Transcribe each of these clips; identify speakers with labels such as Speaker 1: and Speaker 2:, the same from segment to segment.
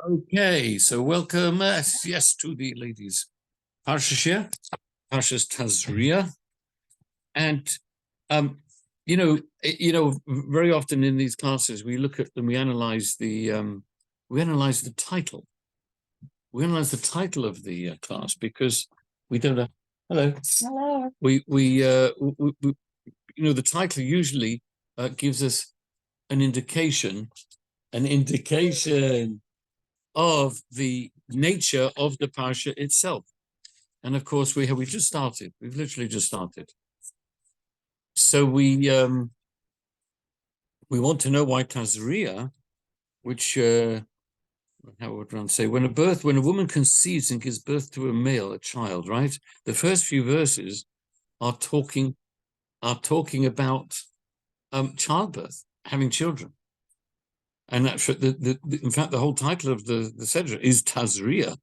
Speaker 1: Okay, so welcome, yes, to the ladies' Parsha Shiur, Parsha's Tazria, and very often in these classes we look at them, we analyze the title, of the class because we don't know. Hello. The title usually gives us an indication of the nature of the parsha itself. And of course, we've just started. We've literally just started. So we want to know why Tazria, which how would one say, when a woman conceives and gives birth to a male, a child, right? The first few verses are talking about childbirth, having children. And that's in fact, the whole title of the Sedra is Tazria.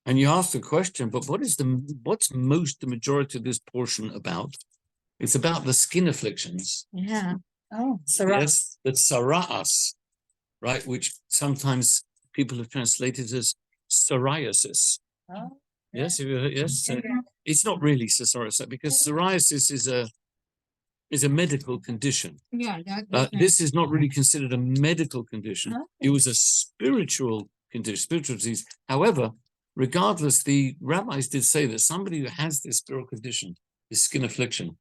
Speaker 1: And you ask the question, but what's the majority of this portion about? It's about the skin afflictions.
Speaker 2: Yeah. Oh, Sarah.
Speaker 1: Yes, the Sara'as, right? Which sometimes people have translated as psoriasis.
Speaker 2: Oh.
Speaker 1: Yes, yes. It's not really psoriasis because psoriasis is a medical condition.
Speaker 2: Yeah.
Speaker 1: This is not really considered a medical condition.
Speaker 2: Okay.
Speaker 1: It was a spiritual condition, spiritual disease. However, regardless, the rabbis did say that somebody who has this spiritual condition, this skin affliction,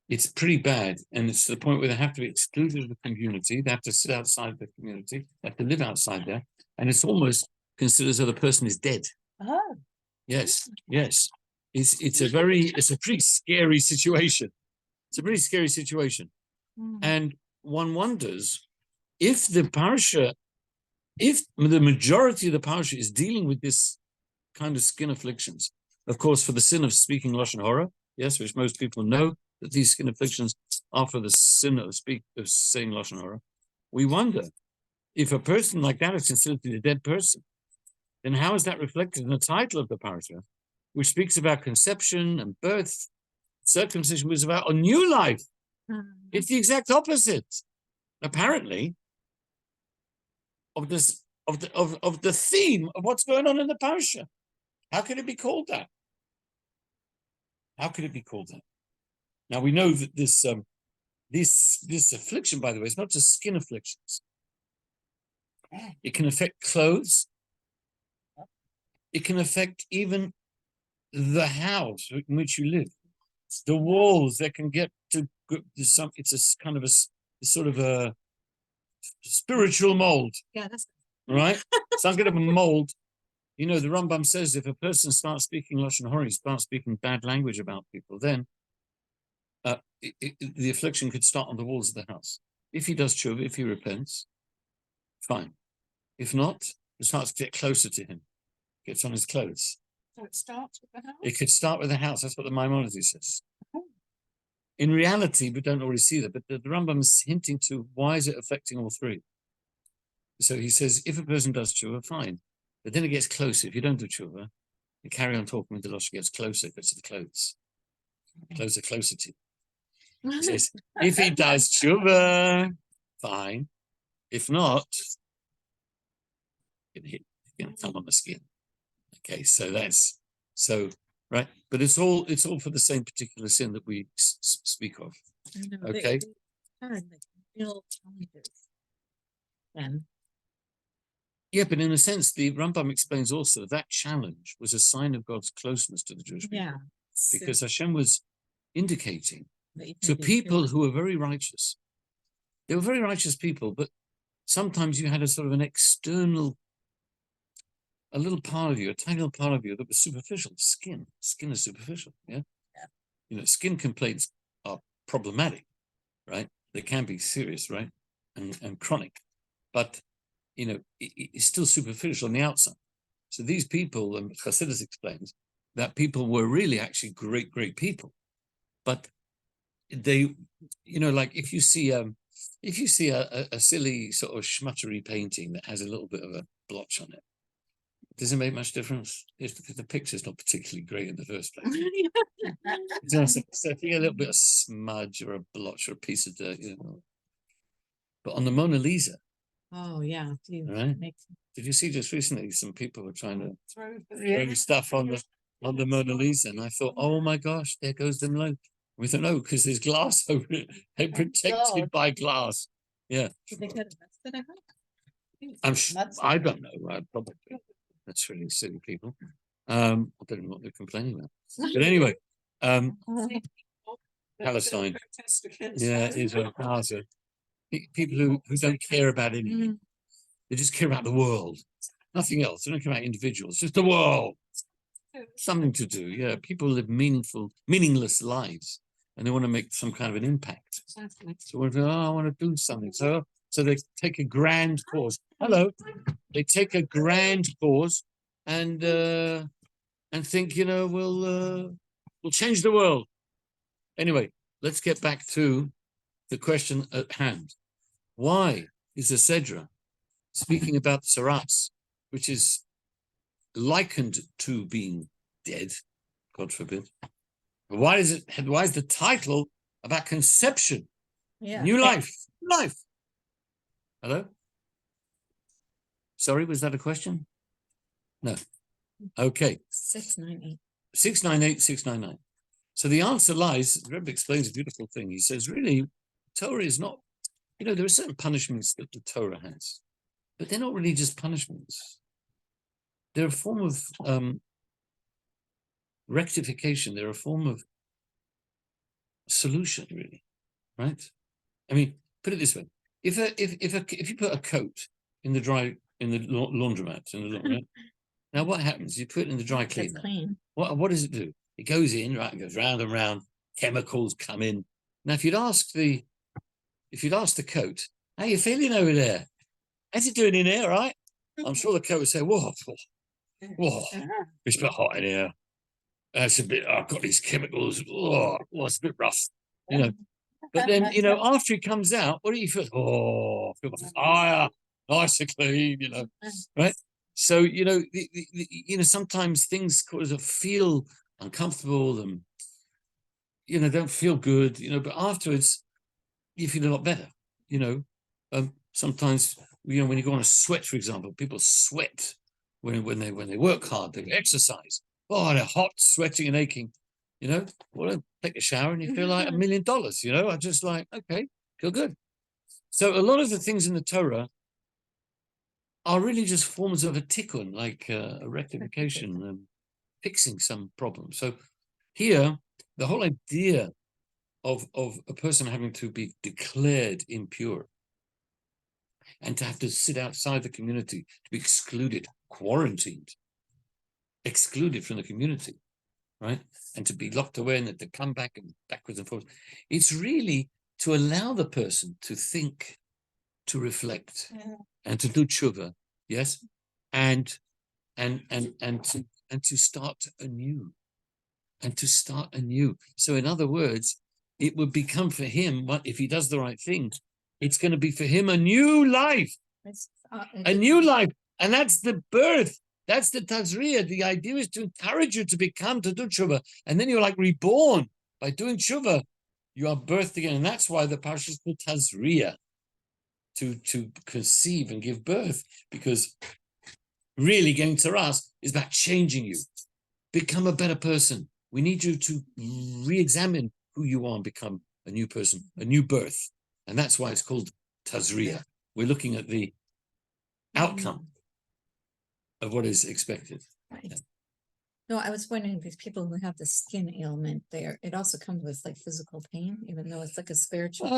Speaker 1: it's pretty bad, and it's to the point where they have to be excluded of the community. They have to sit outside the community. They have to live outside there, and it's almost considered as though the person is dead.
Speaker 2: Oh.
Speaker 1: Yes. It's a pretty scary situation. It's a pretty scary situation. And one wonders if the majority of the parsha is dealing with this kind of skin afflictions. Of course, for the sin of speaking Lashon Hara, yes, which most people know that these skin afflictions are for the sin of saying Lashon Hara. We wonder if a person like that is considered to be a dead person, then how is that reflected in the title of the parsha, which speaks about conception and birth? Circumcision was about a new life. It's the exact opposite, apparently, of the theme of what's going on in the parsha. How could it be called that? How could it be called that? Now we know that this affliction, by the way, is not just skin afflictions. It can affect clothes. It can affect even the house in which you live. The walls that can get to some. It's a kind of a sort of a spiritual mold.
Speaker 2: Yeah, that's
Speaker 1: right. Some kind of a mold. The Rambam says if a person starts speaking Lashon Hara, starts speaking bad language about people, then the affliction could start on the walls of the house. If he does tshuva, if he repents, fine. If not, it starts to get closer to him, gets on his clothes.
Speaker 2: So it starts with the house?
Speaker 1: It could start with the house. That's what the Maimonides says.
Speaker 2: Oh.
Speaker 1: In reality, we don't already see that, but the Rambam is hinting to why is it affecting all three. So he says, if a person does tshuva, fine. But then it gets closer. If you don't do tshuva, you carry on talking with the Lashon, gets closer, gets to the clothes. Clothes are closer to you. He says, if he does tshuva, fine. If not, it's going to come on the skin. Okay, right. But it's all for the same particular sin that we speak of. Okay. Yeah, but in a sense, the Rambam explains also that challenge was a sign of God's closeness to the Jewish people.
Speaker 2: Yeah.
Speaker 1: Because Hashem was indicating to people who were very righteous. They were very righteous people, but sometimes you had a sort of an external, a little part of you, a tiny little part of you that was superficial. Skin is superficial. Yeah. Skin complaints are problematic, right? They can be serious, right? And chronic, but it's still superficial on the outside. So these people, and Chassidus explains that people were really actually great people, but they, like if you see a silly sort of schmuttery painting that has a little bit of a blotch on it, does it make much difference? It's because the picture's not particularly great in the first place. So if you get a little bit of smudge or a blotch or a piece of dirt, But on the Mona Lisa,
Speaker 2: Oh, yeah.
Speaker 1: Right? Did you see just recently some people were trying to
Speaker 2: Yeah.
Speaker 1: throw stuff on the Mona Lisa, and I thought, oh my gosh, there goes the Mona. We thought, no, because there's glass over it. They're protected by glass. Yeah. I don't know. Probably. That's really silly people. I don't know what they're complaining about. But anyway, Palestine. Yeah, Israel, Gaza. People who don't care about anything. They just care about the world. Nothing else. They don't care about individuals. Just the world. Something to do. Yeah. People live meaningless lives, and they want to make some kind of an impact. So I want to do something. So they take a grand cause. Hello. They take a grand cause and think, we'll change the world. Anyway, let's get back to the question at hand. Why is the Sedra speaking about Saras, which is likened to being dead, God forbid? Why is the title about conception?
Speaker 2: Yeah.
Speaker 1: New life. Life. Hello? Sorry, was that a question? No. Okay.
Speaker 2: 698.
Speaker 1: 698, 699. So the answer lies, Rabbi explains a beautiful thing. He says, really, Torah is not, there are certain punishments that the Torah has, but they're not really just punishments. They're a form of rectification. They're a form of solution, really, right? I mean, put it this way: if you put a coat in the laundromat, now what happens? You put it in the dry cleaner.
Speaker 2: Clean.
Speaker 1: What does it do? It goes in, right? It goes round and round. Chemicals come in. Now, if you'd ask the coat, how you feeling over there? How's it doing in here, right? I'm sure the coat would say, whoa, it's a bit hot in here. It's a bit, I've got these chemicals. Oh, it's a bit rough, But then, after it comes out, what do you feel? Oh, I feel the fire, nice and clean, right? So, sometimes things cause us feel uncomfortable and, don't feel good, but afterwards you feel a lot better, sometimes, when you go on a sweat, for example, people sweat when they work hard, they exercise. Oh, they're hot, sweating and aching, well, take a shower and you feel like $1 million, I just like, okay, feel good. So a lot of the things in the Torah are really just forms of a tikkun, like a rectification, fixing some problem. So here, the whole idea of a person having to be declared impure and to have to sit outside the community, to be excluded, quarantined, excluded from the community, right? And to be locked away and to come back and backwards and forwards. It's really to allow the person to think, to reflect, and to do tshuva, yes, and to start anew, So in other words, it would become for him, if he does the right thing, it's going to be for him a new life, a new life, and that's the birth. That's the Tazria. The idea is to encourage you to do tshuva, and then you're like reborn by doing tshuva. You are birthed again, and that's why the Parsha is called Tazria, to conceive and give birth, because really getting Taras is about changing you, become a better person. We need you to re-examine who you are and become a new person, a new birth, and that's why it's called Tazria. We're looking at the outcome of what is expected.
Speaker 2: Right. Yeah. No, I was wondering, these people who have the skin ailment there, it also comes with like physical pain, even though it's like a spiritual.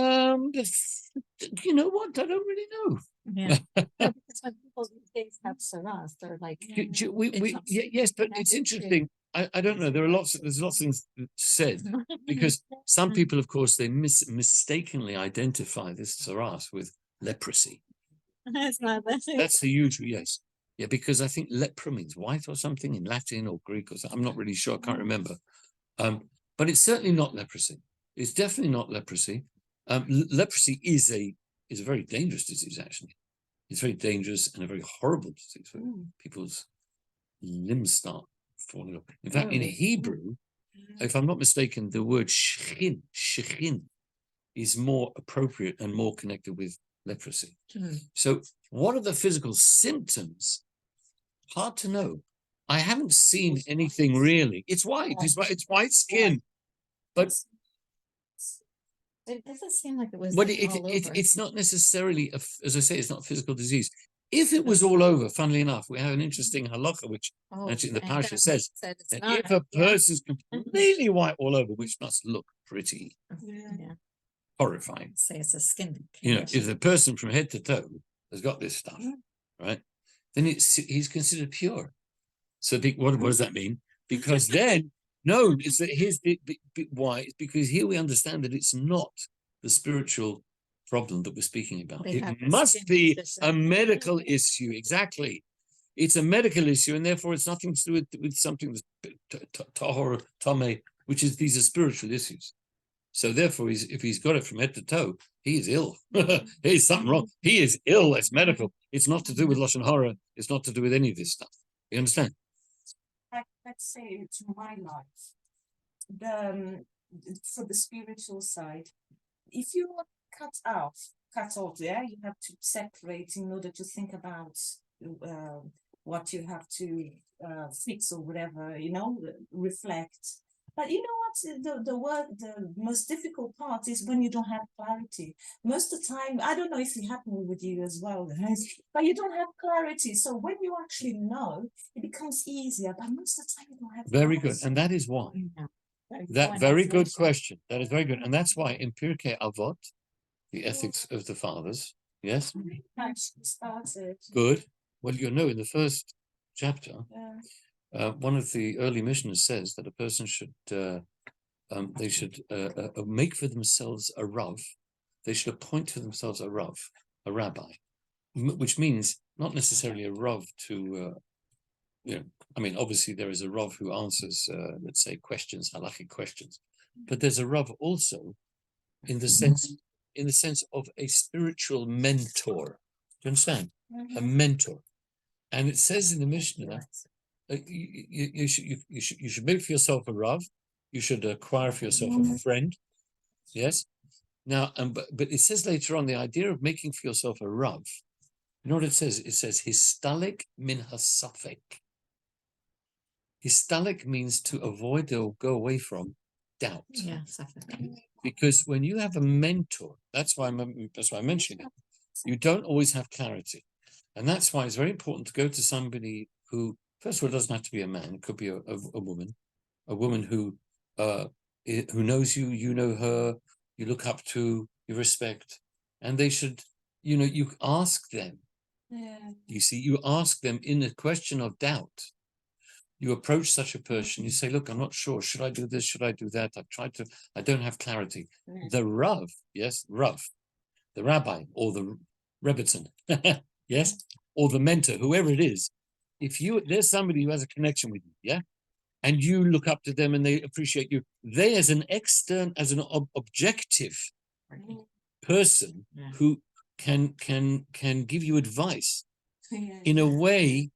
Speaker 1: You know what? I don't really know.
Speaker 2: Yeah. It's when people these days have saras, they're like.
Speaker 1: Yes, but it's interesting. I don't know. There's lots of things said, because some people, of course, they mistakenly identify this saras with leprosy.
Speaker 2: It's not leprosy.
Speaker 1: That's the usual, yes. Yeah, because I think lepra means white or something in Latin or Greek or something. I'm not really sure. I can't remember. But it's certainly not leprosy. It's definitely not leprosy. Leprosy is a very dangerous disease, actually. It's very dangerous and a very horrible disease. People's limbs start falling off. In fact, in Hebrew, if I'm not mistaken, the word shechin is more appropriate and more connected with leprosy.
Speaker 2: Mm.
Speaker 1: So what are the physical symptoms? Hard to know. I haven't seen anything really. It's white. It's white skin. But
Speaker 2: It doesn't seem like it was
Speaker 1: But
Speaker 2: like all over.
Speaker 1: it's not necessarily, as I say, it's not a physical disease. If it was all over, funnily enough, we have an interesting halacha, which actually the
Speaker 2: thank
Speaker 1: Parsha
Speaker 2: God
Speaker 1: says
Speaker 2: you said it's
Speaker 1: that
Speaker 2: not.
Speaker 1: if a person's completely white all over, which must look pretty
Speaker 2: Yeah.
Speaker 1: horrifying,
Speaker 2: Say it's a skin
Speaker 1: if
Speaker 2: condition.
Speaker 1: the person from head to toe has got this stuff, right, then he's considered pure. So what does that mean? Because then, no, it's that here's why. It's because here we understand that it's not the spiritual problem that we're speaking about.
Speaker 2: They have
Speaker 1: It
Speaker 2: the
Speaker 1: must
Speaker 2: skin
Speaker 1: be
Speaker 2: condition.
Speaker 1: a medical issue. Exactly. It's a medical issue, and therefore it's nothing to do with something that's tahor, tame, which is these are spiritual issues. So therefore, if he's got it from head to toe, he is ill. There's something wrong. He is ill. It's medical. It's not to do with lashon hara. It's not to do with any of this stuff. You understand?
Speaker 3: Let's say to my life, the for the spiritual side, if you cut off, yeah, you have to separate in order to think about what you have to fix or whatever, reflect. But you know what? The most difficult part is when you don't have clarity. Most of the time, I don't know if it happened with you as well, guys, but you don't have clarity. So when you actually know, it becomes easier. But most of the time, you don't have
Speaker 1: Very
Speaker 3: clarity.
Speaker 1: good. And that is why.
Speaker 2: Yeah.
Speaker 1: That very good question. That is very good. And that's why in Pirkei Avot, the ethics of the fathers, yes?
Speaker 3: Actually started.
Speaker 1: Good. Well, in the first chapter,
Speaker 3: Yeah.
Speaker 1: one of the early missioners says that a person should make for themselves a rav. They should appoint for themselves a rav, a rabbi, which means not necessarily a rav to, obviously there is a rav who answers, let's say, questions, halachic questions, but there's a rav also in the sense of a spiritual mentor. Do you understand? A mentor. And it says in the Mishnah, you should make for yourself a rav. You should acquire for yourself a friend. Yes. Now, but it says later on the idea of making for yourself a rav. You know what it says? It says histalik min hasafek. Histalik means to avoid or go away from doubt.
Speaker 2: Yeah,
Speaker 1: Because when you have a mentor, that's why I'm mentioning it. You don't always have clarity, and that's why it's very important to go to somebody who, first of all, it doesn't have to be a man. It could be a woman who knows you, you know her, you look up to, you respect, and they should, you ask them.
Speaker 3: Yeah.
Speaker 1: You see, you ask them in a question of doubt. You approach such a person, you say, look, I'm not sure. Should I do this? Should I do that? I don't have clarity. The Rav, yes, Rav, the rabbi or the Rebbitzin, yes, or the mentor, whoever it is. If there's somebody who has a connection with you, yeah, and you look up to them and they appreciate you, they as an objective person who can give you advice in a way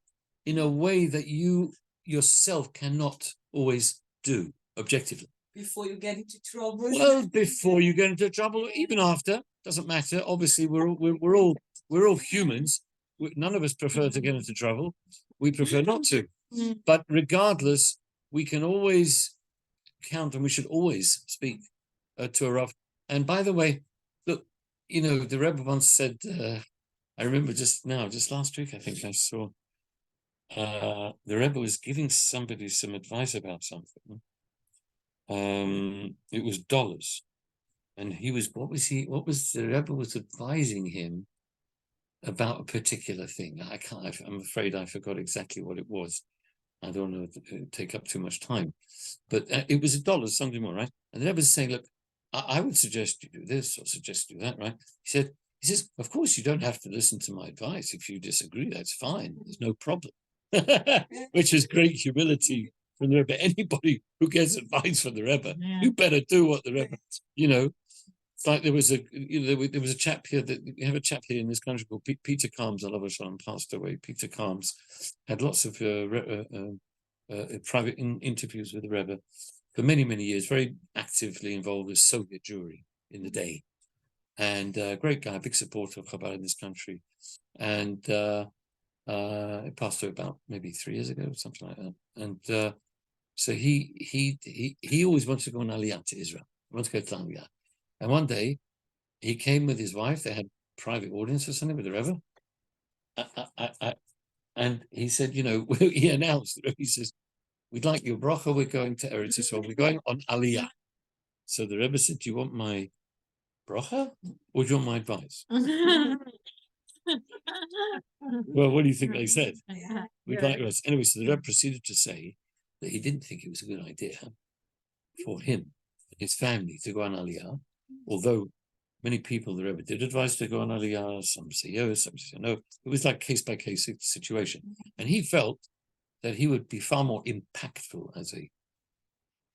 Speaker 1: that you yourself cannot always do objectively.
Speaker 3: Before you get into trouble.
Speaker 1: Well, before you get into trouble, or even after, doesn't matter. Obviously, we're all humans. None of us prefer to get into trouble. We prefer not to. But regardless, we can always count, and we should always speak to a Rav. And by the way, look, the Rebbe once said. I remember just last week, I think I saw. The Rebbe was giving somebody some advice about something. It was dollars, and what was the Rebbe was advising him about a particular thing. I'm afraid I forgot exactly what it was. I don't want to take up too much time, but it was $1, something more, right? And the Rebbe was saying, look, I would suggest you do this or suggest you do that, right? He says, of course you don't have to listen to my advice. If you disagree, that's fine. There's no problem. Which is great humility from the Rebbe. Anybody who gets advice from the Rebbe, you better do what the Rebbe, It's like there was a chap here we have a chap here in this country called Peter Calms. I love Shalom, passed away. Peter Calms had lots of private interviews with the Rebbe for many, many years, very actively involved with Soviet Jewry in the day. and great guy, big supporter of Chabad in this country. And it passed away about maybe 3 years ago, something like that. And so he always wanted to go on Aliyah to Israel. He wanted to go to Aliyah. And one day he came with his wife. They had private audience or something with the Rebbe. And he said, he announced, he says, we'd like your bracha, we're going to Eretz Yisrael, we're going on Aliyah. So the Rebbe said, do you want my bracha or do you want my advice? Well, what do you think they said? We'd like us. Anyway, so the Rebbe proceeded to say that he didn't think it was a good idea for him and his family to go on Aliyah, although many people the Rebbe did advise to go on Aliyah, some say yes, some say no. It was like case-by-case situation. And he felt that he would be far more impactful as a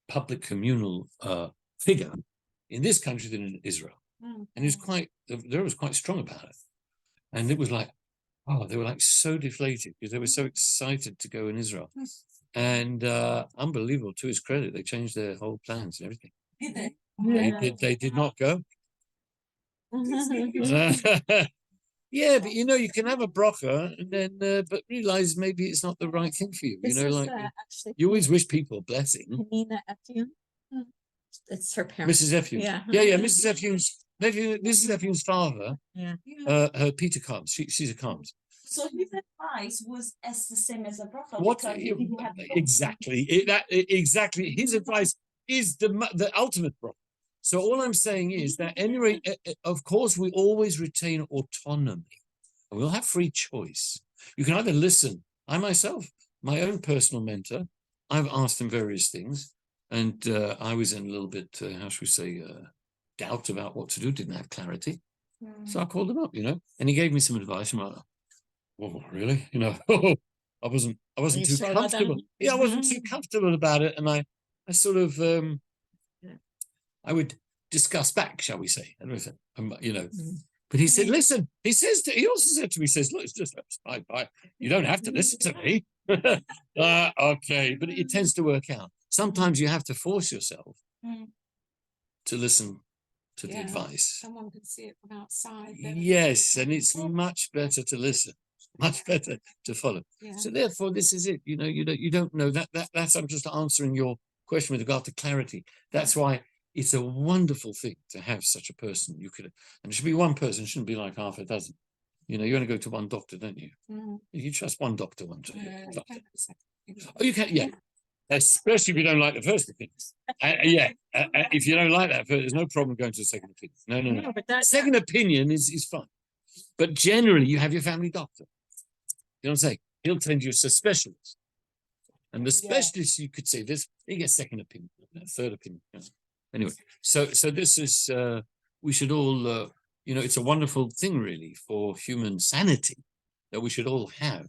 Speaker 1: public communal figure in this country than in Israel. And he was the Rebbe was quite strong about it. And it was like, oh, they were like so deflated because they were so excited to go in Israel. And unbelievable, to his credit, they changed their whole plans and everything. They did not go. Yeah, but you can have a bracha and then but realize maybe it's not the right thing for you. You always wish people a blessing.
Speaker 2: It's her parents.
Speaker 1: Mrs. Effume. Yeah, Mrs. Effume's father.
Speaker 2: Yeah.
Speaker 1: Her Peter Combs. She's a Combs.
Speaker 3: So his advice was as the same as a bracha.
Speaker 1: What exactly? Exactly. His advice is the ultimate bracha. So all I'm saying is that anyway, of course, we always retain autonomy. And we'll have free choice. You can either listen. I myself, my own personal mentor, I've asked him various things, and I was in a little bit, how should we say, doubt about what to do. Didn't have clarity. So I called him up, and he gave me some advice. I'm like, oh, really? I wasn't too comfortable. Yeah, I wasn't too comfortable about it, and I sort of I would discuss back, shall we say, everything, But he said, listen. He also said to me, look, it's just fine. You don't have to listen to me. Okay, but it tends to work out. Sometimes you have to force yourself to listen to the advice.
Speaker 4: Someone could see it from outside.
Speaker 1: Yes, and it's much better to listen, much better to follow.
Speaker 4: Yeah.
Speaker 1: So therefore, this is it. You don't know that's I'm just answering your question with regard to clarity. That's why it's a wonderful thing to have such a person. And it should be one person, it shouldn't be like half a dozen. You only go to one doctor, don't you? You trust one doctor, doctor. Oh, you can, yeah. Especially if you don't like the first opinion. If you don't like that, there's no problem going to the second opinion. No. But second opinion is fine. But generally, you have your family doctor. You know what I'm saying? He'll send you to a specialist. And the specialist, you could say this, he gets second opinion, third opinion. Anyway, so this is, we should all, it's a wonderful thing, really, for human sanity that we should all have,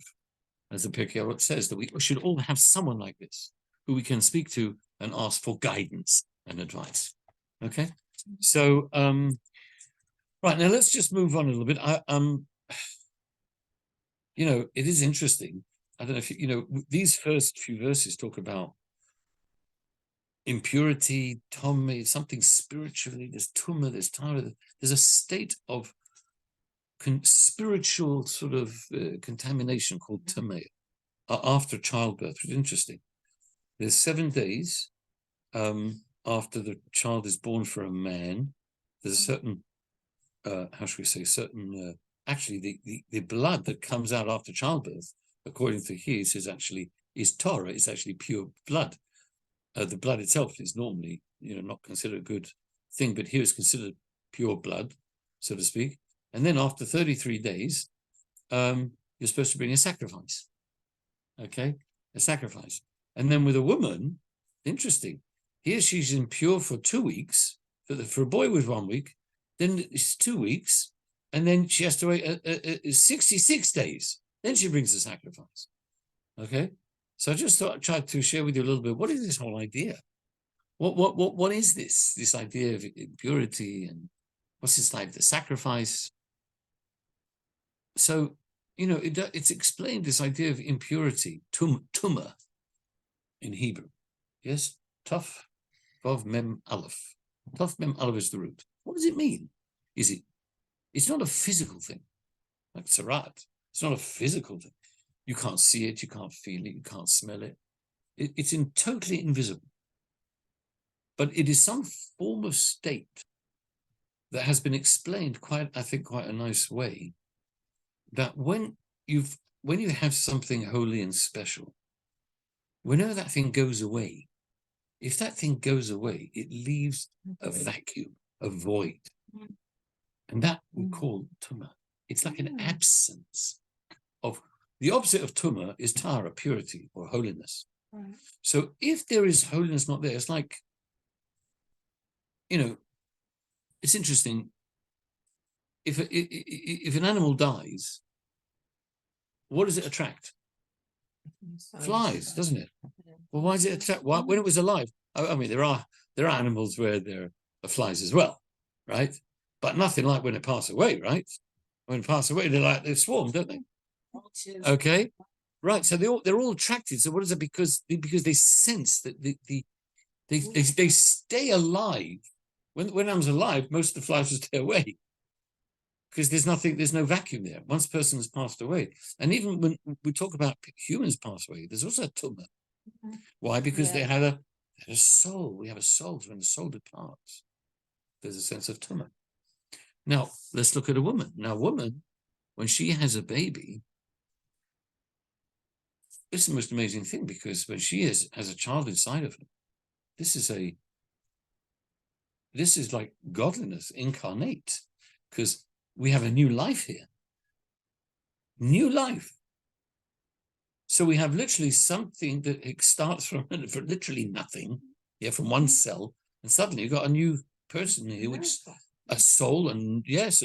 Speaker 1: as the Pirkei Avot says, that we should all have someone like this who we can speak to and ask for guidance and advice. Okay? So, right, now let's just move on a little bit. It is interesting. I don't know if, these first few verses talk about impurity, tome, something spiritually, there's tumah, there's tara, there's a state of spiritual sort of contamination called tameh after childbirth, which is interesting. There's 7 days after the child is born for a man. There's a certain, how should we say, actually the blood that comes out after childbirth, according to his, is Torah, it's actually pure blood. The blood itself is normally, not considered a good thing, but here is considered pure blood, so to speak. And then after 33 days, you're supposed to bring a sacrifice. Okay, a sacrifice. And then with a woman, interesting, here she's impure for 2 weeks. For a boy with 1 week, then it's 2 weeks, and then she has to wait 66 days. Then she brings the sacrifice. Okay. So I just thought I'd try to share with you a little bit. What is this whole idea? What is this idea of impurity, and what's this like the sacrifice? So it's explained, this idea of impurity, tumah in Hebrew. Yes, Taf Vav Mem Aleph. Taf Mem Aleph is the root. What does it mean? is it? It's not a physical thing, like Sarat. It's not a physical thing. You can't see it, you can't feel it, you can't smell it. It's totally invisible. But it is some form of state that has been explained I think, quite a nice way, that when you have something holy and special, whenever that thing goes away, if that thing goes away, it leaves a vacuum, a void. And that we call tumah. It's like an absence of, the opposite of tumah is tara, purity or holiness.
Speaker 4: Right.
Speaker 1: So if there is holiness not there, it's like, it's interesting. If an animal dies, what does it attract? Flies, doesn't it? Well, why does it attract? Why, when it was alive? I mean, there are animals where there are flies as well, right? But nothing like when it passes away, right? When it passes away, they swarm, don't they? Okay, right. So they're all attracted. So what is it? Because they sense that they stay alive. When animals are alive, most of the flies will stay away because there's no vacuum there. Once a person has passed away, and even when we talk about humans pass away, there's also a tumah. Why? Because they had a soul. We have a soul. So when the soul departs, there's a sense of tumah. Now let's look at a woman. Now, a woman, when she has a baby, it's the most amazing thing, because when she has a child inside of her, this is like godliness incarnate, because we have a new life here. New life. So we have literally something that starts from literally nothing, from one cell, and suddenly you've got a new person here, which is a soul, and yes,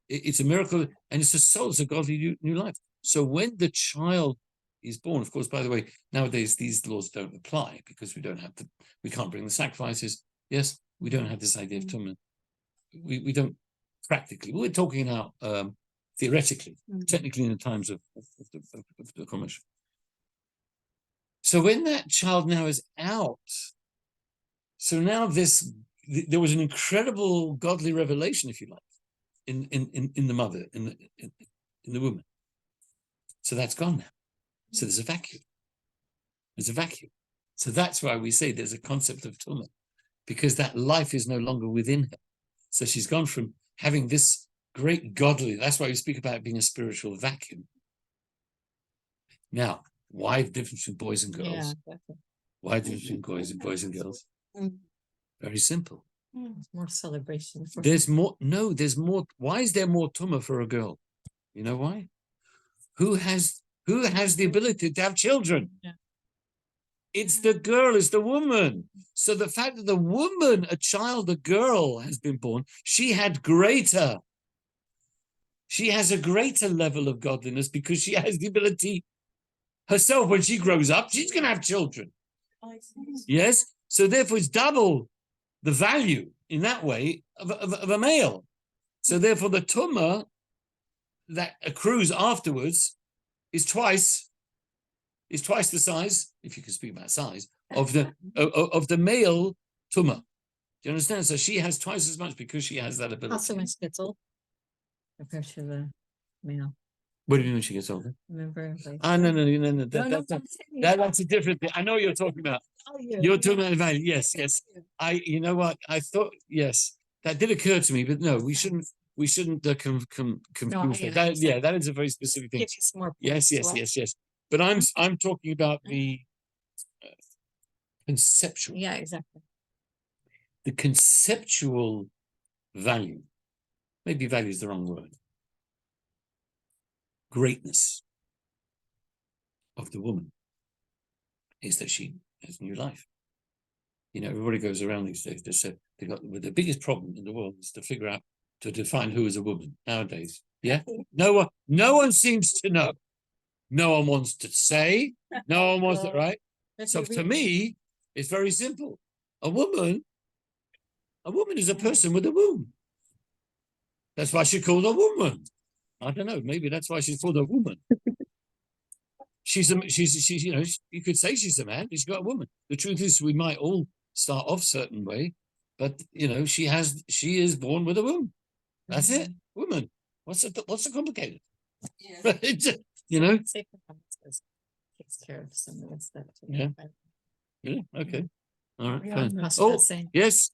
Speaker 1: it's a miracle, and it's a soul, it's a godly new life. So when the child is born, of course, by the way, nowadays these laws don't apply because we can't bring the sacrifices. Yes, we don't have this idea of tumah. We don't practically. We're talking now theoretically, technically in the times of the Chumash. So when that child now is out, so now there was an incredible godly revelation, if you like, in the mother, in the woman. So that's gone now. So there's a vacuum. There's a vacuum. So that's why we say there's a concept of tumah, because that life is no longer within her. So she's gone from having this great godly, that's why we speak about it being a spiritual vacuum. Now, why the difference between boys and girls?
Speaker 2: Yeah,
Speaker 1: Why the difference between boys and girls? Very simple.
Speaker 2: more celebration.
Speaker 1: There's more. Why is there more tumah for a girl? You know why? Who has the ability to have children?
Speaker 2: Yeah.
Speaker 1: It's the girl, it's the woman. So the fact that the woman, a girl has been born, she has a greater level of godliness, because she has the ability herself, when she grows up, she's going to have children. Yes? So therefore it's double the value in that way of a male. So therefore the tumah that accrues afterwards is twice the size, if you can speak about size, of the male tumah. Do you understand? So she has twice as much because she has that ability.
Speaker 2: Also when she gets old, compared to the male.
Speaker 1: What do you mean when she gets older?
Speaker 2: Remember? Like,
Speaker 1: No. That's a different thing. I know what you're talking about. You're talking about value. Yes. You know what? I thought, yes, that did occur to me, but no, we shouldn't confuse that. That is a very specific thing. Yes. But I'm talking about the conceptual.
Speaker 2: Yeah, exactly.
Speaker 1: The conceptual value. Maybe value is the wrong word. Greatness of the woman is that she has new life. Everybody goes around these days. They said the biggest problem in the world is to figure out, to define who is a woman nowadays. Yeah, no one seems to know. No one wants to say. No one wants to, right? So to me, it's very simple. A woman is a person with a womb. That's why she's called a woman. I don't know. Maybe that's why she's called a woman. She's you could say she's a man, but she's got a woman. The truth is, we might all start off a certain way, but she is born with a womb. That's it. Woman. What's the complicated?
Speaker 3: Yeah.
Speaker 1: You know?
Speaker 2: Safer Habits takes care of some of this stuff. Too.
Speaker 1: Yeah.
Speaker 2: But
Speaker 1: Yeah. Okay. All right.
Speaker 2: yeah,
Speaker 1: Fine.
Speaker 2: that's
Speaker 1: Oh,
Speaker 2: the same.
Speaker 1: yes.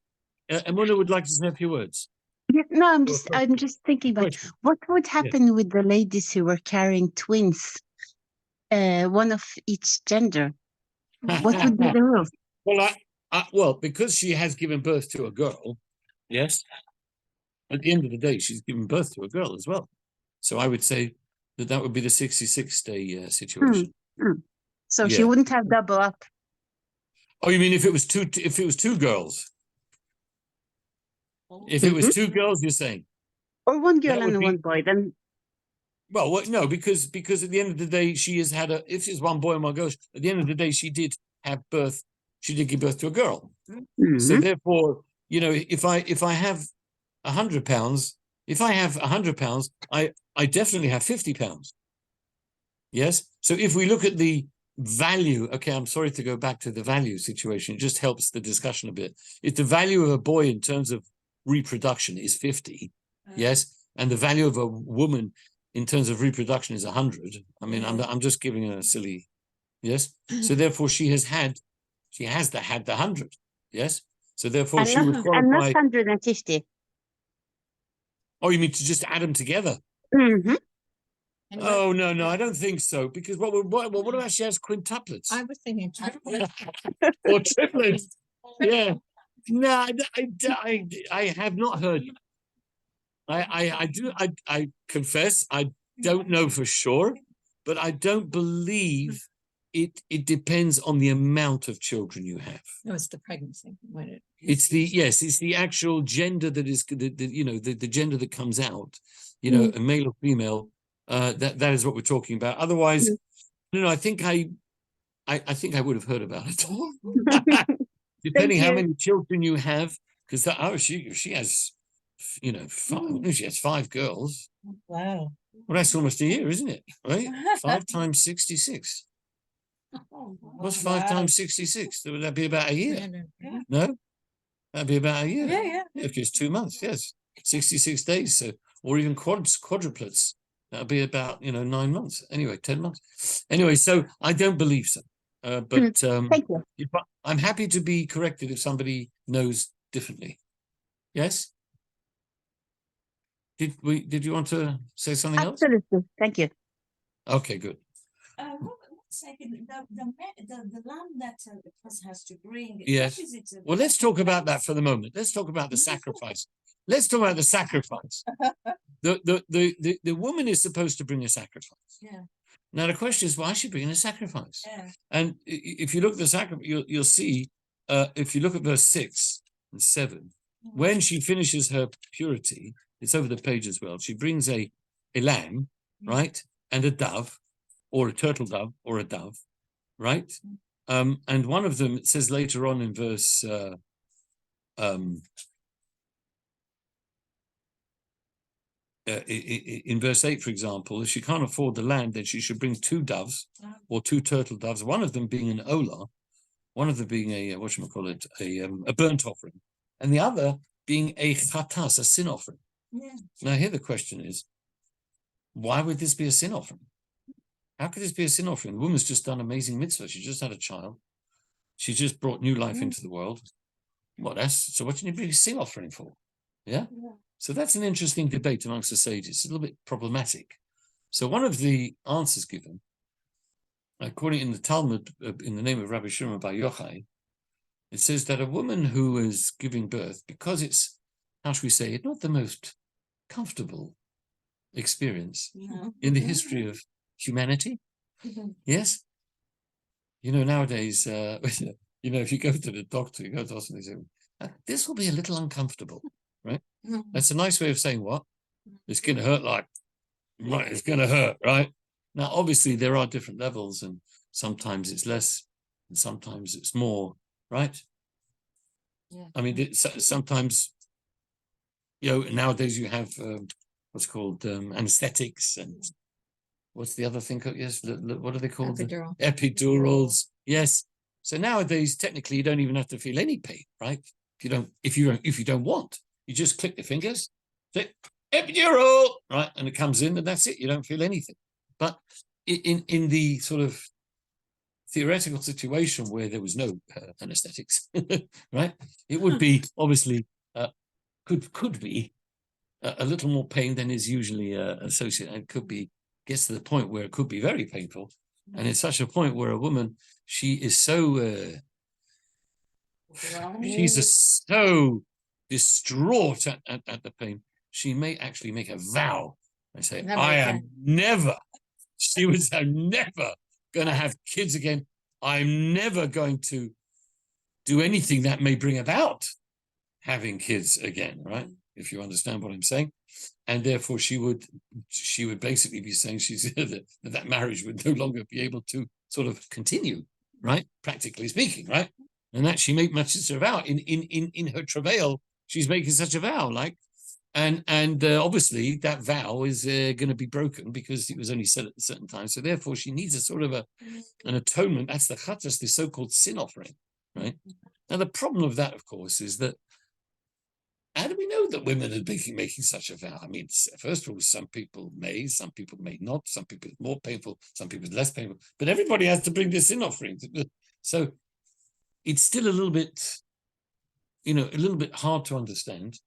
Speaker 1: Amuna would like to say a few words.
Speaker 5: Yeah, no, I'm
Speaker 1: Or a
Speaker 5: just thinking about
Speaker 1: question.
Speaker 5: what would happen with the ladies who were carrying twins, one of each gender. What would be the rule?
Speaker 1: Well, because she has given birth to a girl, yes. At the end of the day, she's given birth to a girl as well. So I would say that would be the 66-day situation.
Speaker 5: So she
Speaker 1: Yeah.
Speaker 5: wouldn't have double up.
Speaker 1: Oh, you mean if it was two girls? If it was two girls, you're saying?
Speaker 5: Or one girl
Speaker 1: That would
Speaker 5: and
Speaker 1: be-
Speaker 5: one boy, then
Speaker 1: Well, no, because at the end of the day, she has had if it's one boy and one girl, at the end of the day, she did have birth. She did give birth to a girl. So therefore, if I have £100, if I have £100, I definitely have £50. Yes. So if we look at the value, okay, I'm sorry to go back to the value situation. It just helps the discussion a bit. If the value of a boy in terms of reproduction is 50, yes, and the value of a woman in terms of reproduction is 100. I mean, I'm just giving her a silly, yes. So therefore, she has had the 100, yes. So therefore, she would
Speaker 5: and
Speaker 1: qualify.
Speaker 5: not 150.
Speaker 1: Oh, you mean to just add them together?
Speaker 5: Mm-hmm.
Speaker 2: And
Speaker 1: Oh no, I don't think so. Because what about she has quintuplets
Speaker 2: I was thinking triplets.
Speaker 1: or triplets? Yeah, no, I have not heard. I confess I don't know for sure, but I don't believe it depends on the amount of children you have.
Speaker 2: No, it's the pregnancy.
Speaker 1: It's the actual gender that is the gender that comes out, a male or female. That is what we're talking about. Otherwise, I think I would have heard about it. Depending how many children you have, because she has, she has 5 girls.
Speaker 3: Wow.
Speaker 1: Well, that's almost a year, isn't it? Right? 5 times 66. What's 5 times 66? Would that be about a year? No, that'd be about a year.
Speaker 3: Yeah.
Speaker 1: If it's 2 months, yes, 66 days. So, or even quadruplets. That'll be about 9 months. Anyway, 10 months. Anyway, so I don't believe so. But
Speaker 5: Thank you.
Speaker 1: I'm happy to be corrected if somebody knows differently. Yes. Did you want to say something else?
Speaker 5: Absolutely. Thank you.
Speaker 1: Okay, good.
Speaker 3: One second. The lamb that the person has to bring.
Speaker 1: Yes.
Speaker 3: What is it?
Speaker 1: Well, let's talk about that for the moment. Let's talk about the sacrifice. Let's talk about the sacrifice. The woman is supposed to bring a sacrifice.
Speaker 3: Yeah.
Speaker 1: Now the question is, why is she bringing a sacrifice?
Speaker 3: Yeah.
Speaker 1: And if you look at the sacrifice, you'll see. If you look at verse 6 and 7, when she finishes her purity, it's over the page as well. She brings a lamb, right, and a dove, or a turtle dove, or a dove, right. And one of them, it says later on in verse in verse 8, for example, if she can't afford the land, then she should bring 2 doves or 2 turtle doves, one of them being an olah, one of them being a a burnt offering, and the other being a chatas, a sin offering.
Speaker 3: Yeah.
Speaker 1: Now here the question is, why would this be a sin offering? How could this be a sin offering? The woman's just done amazing mitzvah. She just had a child. She just brought new life into the world. So what do you need a sin offering for? Yeah. So that's an interesting debate amongst the sages. It's a little bit problematic. So one of the answers given, according in the Talmud, in the name of Rabbi Shimon bar Yochai, it says that a woman who is giving birth, because it's, how should we say it, not the most comfortable experience in the history of humanity. Yes. Nowadays, if you go to the doctor, you go to hospital, they say, this will be a little uncomfortable, right? That's a nice way of saying what? It's going to hurt right, it's going to hurt, right? Now, obviously, there are different levels, and sometimes it's less, and sometimes it's more, right?
Speaker 3: Yeah.
Speaker 1: I mean, sometimes, nowadays you have what's called anesthetics, and what's the other thing? Yes, what are they called?
Speaker 2: Epidural.
Speaker 1: Epidurals. Yes. So nowadays, technically, you don't even have to feel any pain, right? If you don't want, you just click the fingers. epidural, right? And it comes in and that's it. You don't feel anything. But in the sort of theoretical situation where there was no anesthetics, right? It would be obviously, could be a little more pain than is usually associated. And it could be, gets to the point where it could be very painful. And it's such a point where a woman, she is so, she's so distraught at the pain, she may actually make a vow and say,
Speaker 2: Never
Speaker 1: I
Speaker 2: again.
Speaker 1: am never, she would say, I'm never going to have kids again. I'm never going to do anything that may bring about having kids again, right? If you understand what I'm saying. And therefore she would basically be saying she's that marriage would no longer be able to sort of continue, right? Practically speaking, right? And that she made much such a vow in her travail, she's making such a vow, like, and obviously that vow is going to be broken because it was only said at a certain time. So therefore she needs a sort of an atonement. That's the chatas, the so-called sin offering, right? Now the problem of that, of course, is that how do we know that women are making such a vow? I mean, first of all, some people may not. Some people it's more painful, some people it's less painful. But everybody has to bring this sin offering. So it's still a little bit, a little bit hard to understand.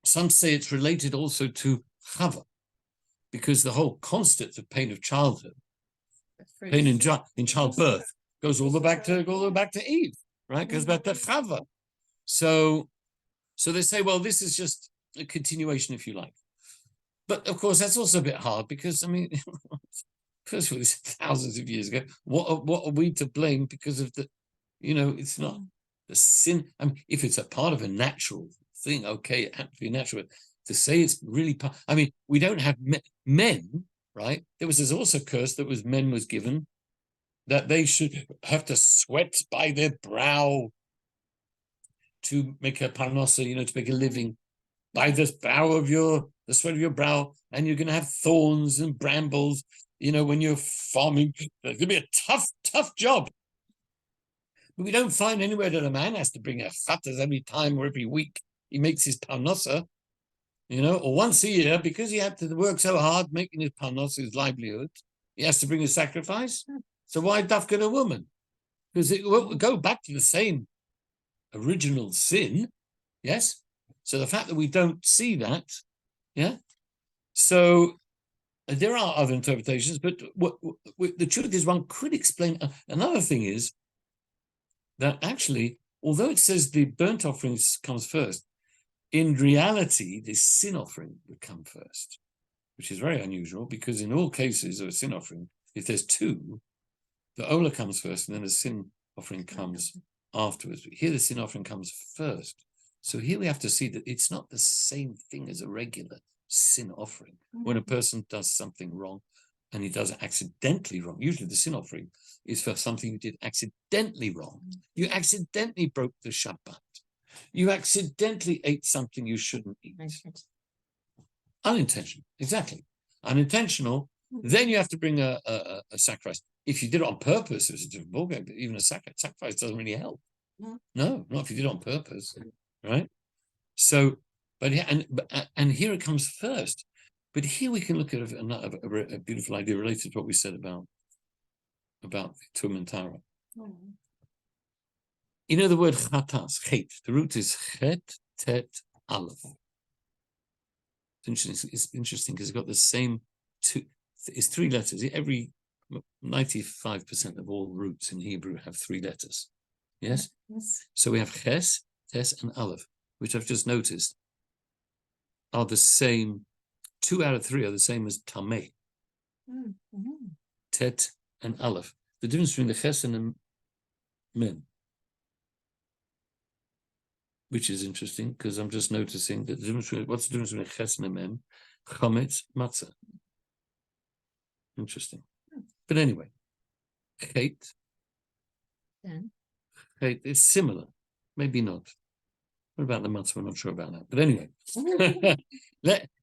Speaker 1: Some say it's related also to Chava, because the whole concept of pain of childhood, pain in childbirth, goes all the way back to Eve, right? Goes back to Chava. So they say, well, this is just a continuation, if you like. But of course, that's also a bit hard because, I mean, first of all, this is thousands of years ago. What are we to blame because of the, it's not the sin. I mean, if it's a part of a natural thing, okay, it has to be natural. To say it's really part, I mean, we don't have men, right? There was this also curse that men was given that they should have to sweat by their brow to make a parnasa, to make a living, by the sweat of your brow, and you're going to have thorns and brambles, when you're farming. It's going to be a tough job. But we don't find anywhere that a man has to bring a chatas every time or every week he makes his parnasa, or once a year, because he had to work so hard making his parnasa, his livelihood, he has to bring a sacrifice. So why dafka a woman? Because it will go back to the same original sin, yes? So the fact that we don't see that, yeah? So there are other interpretations, but the truth is one could explain. Another thing is that actually, although it says the burnt offerings comes first, in reality, the sin offering would come first, which is very unusual because in all cases of a sin offering, if there's two, the ola comes first and then the sin offering comes afterwards. But here the sin offering comes first. So here we have to see that it's not the same thing as a regular sin offering. When a person does something wrong and he does it accidentally wrong, usually the sin offering is for something you did accidentally wrong. You accidentally broke the Shabbat. You accidentally ate something you shouldn't eat. Unintentional, exactly. Unintentional, then you have to bring a sacrifice. If you did it on purpose, it's a different ballgame, but even a sacrifice doesn't really help. No, not if you did it on purpose, right? So, but and here it comes first. But here we can look at a beautiful idea related to what we said about Tum and Tara. The word chatas, chet, the root is chet, tet, aleph. It's interesting because it's got the same it's three letters. Every 95% of all roots in Hebrew have three letters. Yes?
Speaker 2: Yes.
Speaker 1: So we have ches, tes, and aleph, which I've just noticed are the same. 2 out of 3 are the same as tameh. Tet and aleph. The difference between the ches and the mem, which is interesting because I'm just noticing that what's the difference between a ches and a mem? Chometz, matzah. Interesting. But anyway, chet is similar. Maybe not. What about the matzah? We're not sure about that. But anyway,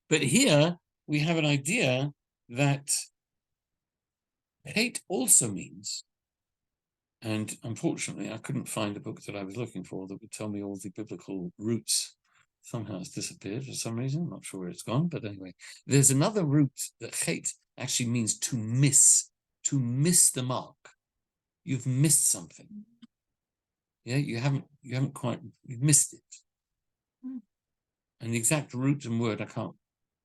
Speaker 1: but here we have an idea that chet also means, and unfortunately I couldn't find a book that I was looking for that would tell me all the biblical roots Somehow it's disappeared for some reason. I'm not sure where it's gone, but anyway, there's another root that chet actually means to miss the mark. You've missed something. Yeah, you've missed it. And the exact root and word, I can't,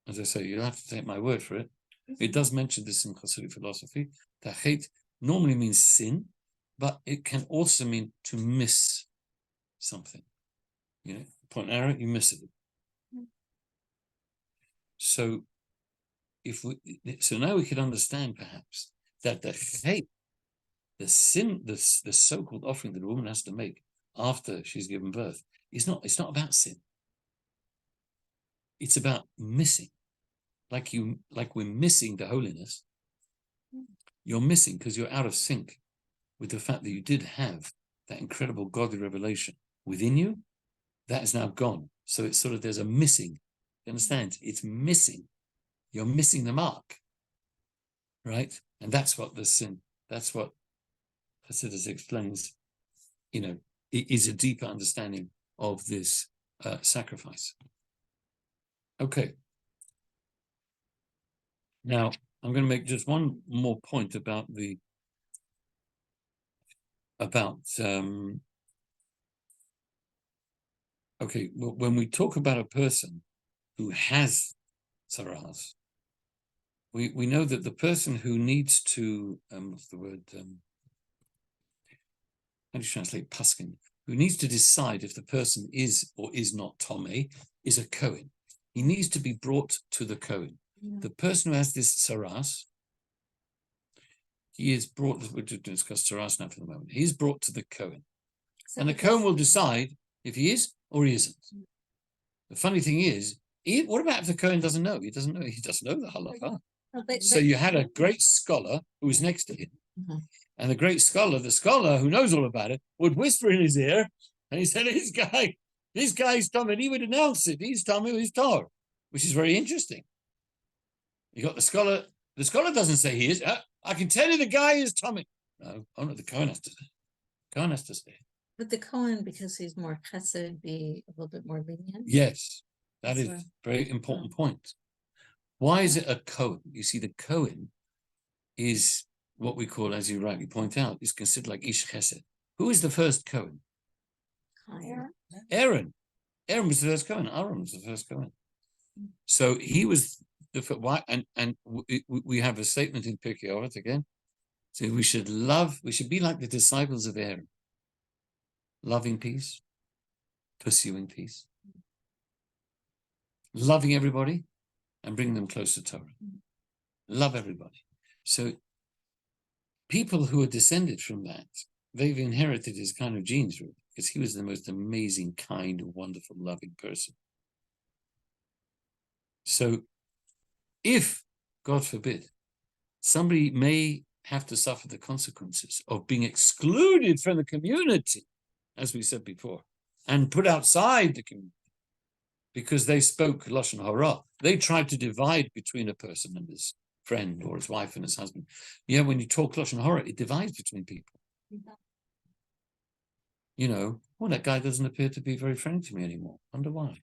Speaker 1: as I say, you'll have to take my word for it. It does mention this in Hasidic philosophy, that chet normally means sin, but it can also mean to miss something. You know, point an arrow, you miss it. So so now we could understand perhaps that the chet, the sin, the so-called offering that a woman has to make after she's given birth, it's not about sin. It's about missing. Like we're missing the holiness. You're missing because you're out of sync with the fact that you did have that incredible godly revelation within you. That is now gone. So it's sort of, there's a missing. You understand? It's missing. You're missing the mark. Right? And that's what the sin, that's what Hasidus explains, you know, it is a deeper understanding of this sacrifice. Okay. Now, I'm going to make just one more point about okay, well, when we talk about a person who has tzaras, we know that the person who needs to, what's the word, how do you translate paskin? Who needs to decide if the person is or is not Tomei is a Kohen. He needs to be brought to the Kohen. The person who has this tzaras, he is brought, we'll discuss tzaras now for the moment, he's brought to the Kohen. And the Kohen will decide if he is or he isn't. The funny thing is, what about if the Kohen doesn't know? He doesn't know the halakha. So you had a great scholar who was next to him. And the great scholar, who knows all about it, would whisper in his ear, and he said, this guy's Tomei, and he would announce it. He's Tomei, he's Torah, which is very interesting. You got the scholar doesn't say he is. I can tell you the guy is Tomei. No, the Kohen has to say. Kohen has to say.
Speaker 2: But the Cohen, because he's more chesed, be a little bit more lenient.
Speaker 1: Yes, that is a very important point. Why is it a Kohen? You see, the Kohen is what we call, as you rightly point out, is considered like Ish Chesed. Who is the first Kohen? Aaron. Aaron was the first Kohen. Aaron was the first Kohen. So he was the first. Why? And we have a statement in Pirkei Avot again. So we should be like the disciples of Aaron. Loving peace, pursuing peace, loving everybody, and bringing them close to Torah. Love everybody. So people who are descended from that, they've inherited his kind of genes, really, because he was the most amazing, kind, wonderful, loving person. So if, God forbid, somebody may have to suffer the consequences of being excluded from the community, as we said before, and put outside the community because they spoke Lashon Hara. They tried to divide between a person and his friend or his wife and his husband. Yeah, when you talk Lashon Hara, it divides between people. You know, well, that guy doesn't appear to be very friendly to me anymore. Wonder why.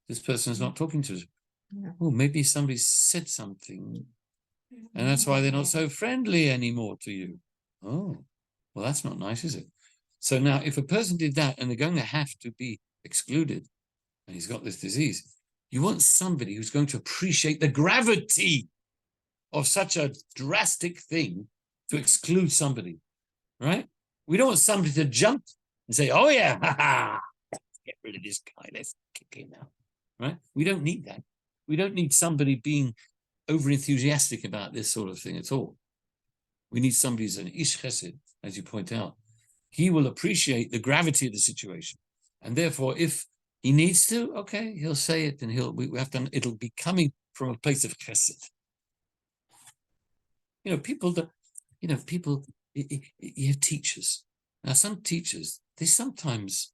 Speaker 1: This person is not talking to us. Oh, maybe somebody said something, and that's why they're not so friendly anymore to you. Oh, well, that's not nice, is it? So now, if a person did that and they're going to have to be excluded, and he's got this disease, you want somebody who's going to appreciate the gravity of such a drastic thing to exclude somebody, right? We don't want somebody to jump and say, oh yeah, let's get rid of this guy, let's kick him out, right? We don't need that. We don't need somebody being over-enthusiastic about this sort of thing at all. We need somebody who's an ish chesed, as you point out. He will appreciate the gravity of the situation. And therefore, if he needs to, okay, he'll say it, and it'll be coming from a place of chesed. You have teachers. Now, some teachers, they sometimes,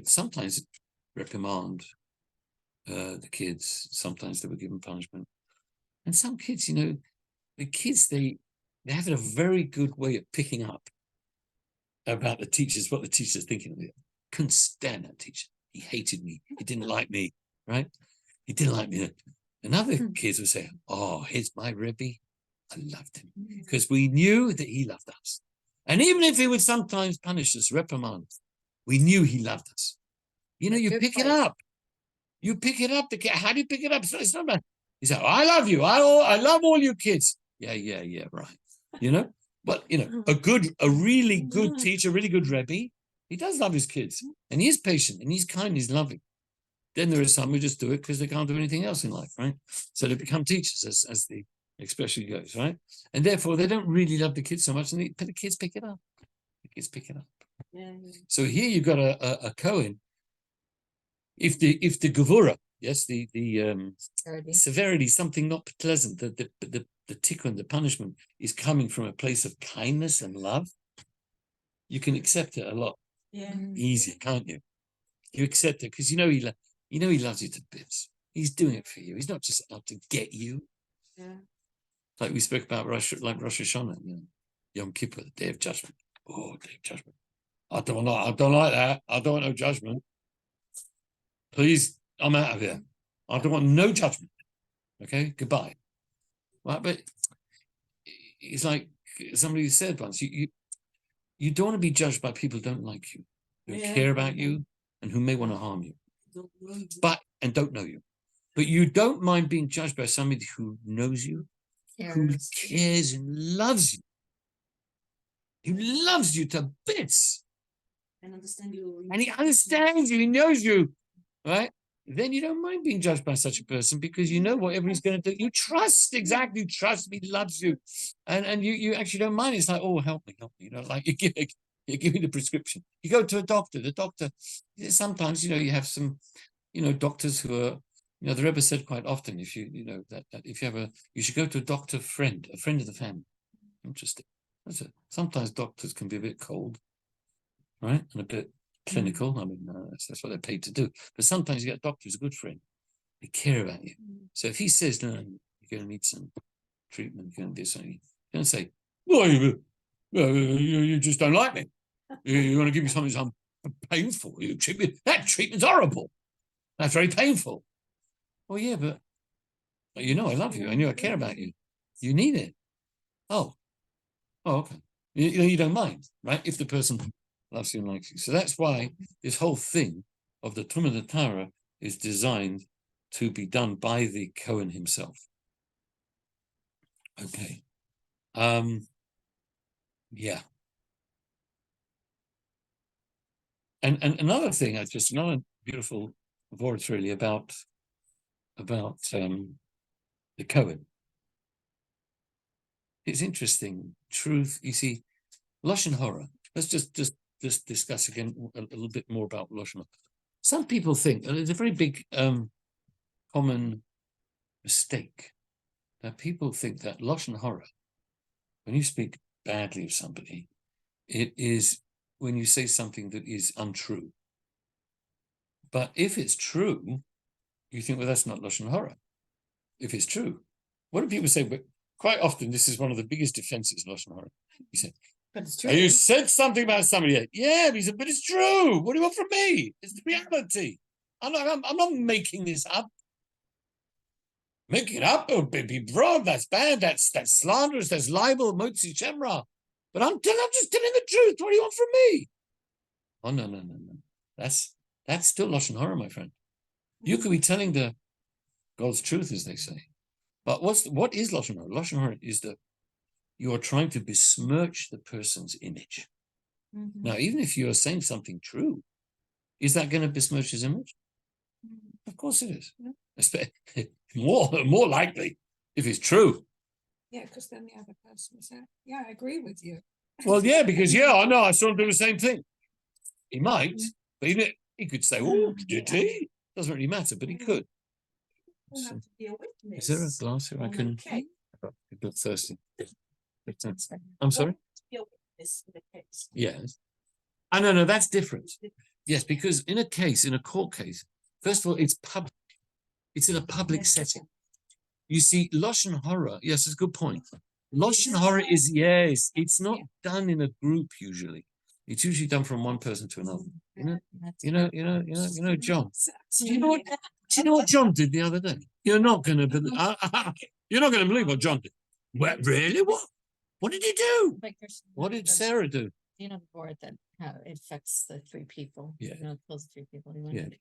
Speaker 1: sometimes reprimand the kids. Sometimes they were given punishment. And some kids, the kids, they have a very good way of picking up about the teachers, what the teacher's thinking of it. Couldn't stand that teacher. He hated me. He didn't like me, right? He didn't like me. And other kids would say, oh, here's my Rabbi. I loved him because we knew that he loved us. And even if he would sometimes punish us, reprimand, we knew he loved us. You know, you
Speaker 2: Good
Speaker 1: pick it
Speaker 2: place.
Speaker 1: up. You pick it up. How do you pick it up? It's not bad. He said, I love you. I love all you kids. Yeah, right. You know, but you know, a really good teacher, really good Rabbi, he does love his kids, and he is patient, and he's kind, he's loving. Then there are some who just do it because they can't do anything else in life, right? So they become teachers, as the expression goes, right? And therefore they don't really love the kids so much, and the kids pick it up. The kids pick it up.
Speaker 3: Yeah.
Speaker 1: So here you've got a Cohen. If the Gevura, yes, the severity, something not pleasant, the tikkun, the punishment is coming from a place of kindness and love, you can accept it a lot
Speaker 3: Yeah.
Speaker 1: easier, can't you? You accept it because you know he loves you to bits. He's doing it for you. He's not just out to get you.
Speaker 3: Yeah.
Speaker 1: Like we spoke about Rosh Hashanah, you know, Yom Kippur, the Day of Judgment. Oh, Day of Judgment. I don't like that. I don't want no judgment. Please, I'm out of here. I don't want no judgment. Okay, goodbye. Right, but it's like somebody said once, you don't want to be judged by people who don't like you, who care about you, and who may want to harm you, and don't know you. But you don't mind being judged by somebody who knows you, who cares and loves you, who loves you to bits.
Speaker 3: And understand you.
Speaker 1: And he understands you, he knows you, right? Then you don't mind being judged by such a person because you know whatever he's going to do. You trust, exactly, trust me, loves you. And you actually don't mind. It's like, oh, help me. You know, like you give me the prescription. You go to a doctor. The doctor, sometimes, you know, you have some, you know, doctors who are, you know, the Rebbe said quite often, if you know, that if you have you should go to a doctor friend, a friend of the family. Interesting. That's it. Sometimes doctors can be a bit cold, right? And a bit clinical. I mean, that's what they're paid to do. But sometimes you get a doctor who's a good friend. They care about you. So if he says, no, you're going to need some treatment, you're going to do something, you're going to say, well, you just don't like me. You want to give me something that's painful. That treatment's horrible. That's very painful. Well, yeah, but you know I love you. I know I care about you. You need it. Oh, okay. You don't mind, right? If the person loves you and likes you. So that's why this whole thing of the Tumah the Tara is designed to be done by the Cohen himself. Okay. Yeah. And another thing, another beautiful words really about the Cohen. It's interesting. Truth, you see, Lashon Hara. Let's just discuss again a little bit more about Lashon Hara. Some people think, and it's a very big common mistake, that people think that Lashon Hara, when you speak badly of somebody, it is when you say something that is untrue. But if it's true, you think, well, that's not Lashon Hara. If it's true, what do people say? But quite often, this is one of the biggest defenses of Lashon Hara. You say,
Speaker 2: But it's true.
Speaker 1: you said something about somebody. Yeah, but it's true. What do you want from me? It's the reality. I'm not making this up. Making it up would be broad. That's bad. That's slanderous. That's libel. Motzi Shemra. But I'm just telling the truth. What do you want from me? Oh no. That's still Lashon Hara, my friend. You could be telling the God's truth, as they say. But what is Lashon Hara? Lashon Hara is you are trying to besmirch the person's image. Now, even if you are saying something true, is that going to besmirch his image? Of course it is. More likely if it's true.
Speaker 4: Yeah, because then the other person will say, yeah, I agree with you.
Speaker 1: Well, yeah, because I know I saw him do the same thing. He might, but he could say, "Oh, did he?" Doesn't really matter, but he could.
Speaker 3: You have to be a witness.
Speaker 1: Is there a glass here? I can.
Speaker 3: Okay.
Speaker 1: I'm a bit thirsty. I'm sorry.
Speaker 3: Be a witness in the case.
Speaker 1: Yes. Oh, no, that's different. Yes, because in a court case, first of all, it's public. It's in a public setting. You see, Lashon Hara, yes, it's a good point. Lashon Hara is, yes, it's not done in a group usually. It's usually done from one person to another.
Speaker 2: That's
Speaker 1: John. Do you know what John did the other day? You're not going to believe. You're not going to believe what John did. What, really? What did he do?
Speaker 2: like there's
Speaker 1: What did
Speaker 2: there's-
Speaker 1: Sarah do?
Speaker 2: You know, the board that how it affects the 3 people.
Speaker 1: Yeah.
Speaker 2: You know, those 3 people. You
Speaker 1: Yeah.
Speaker 2: wanted to-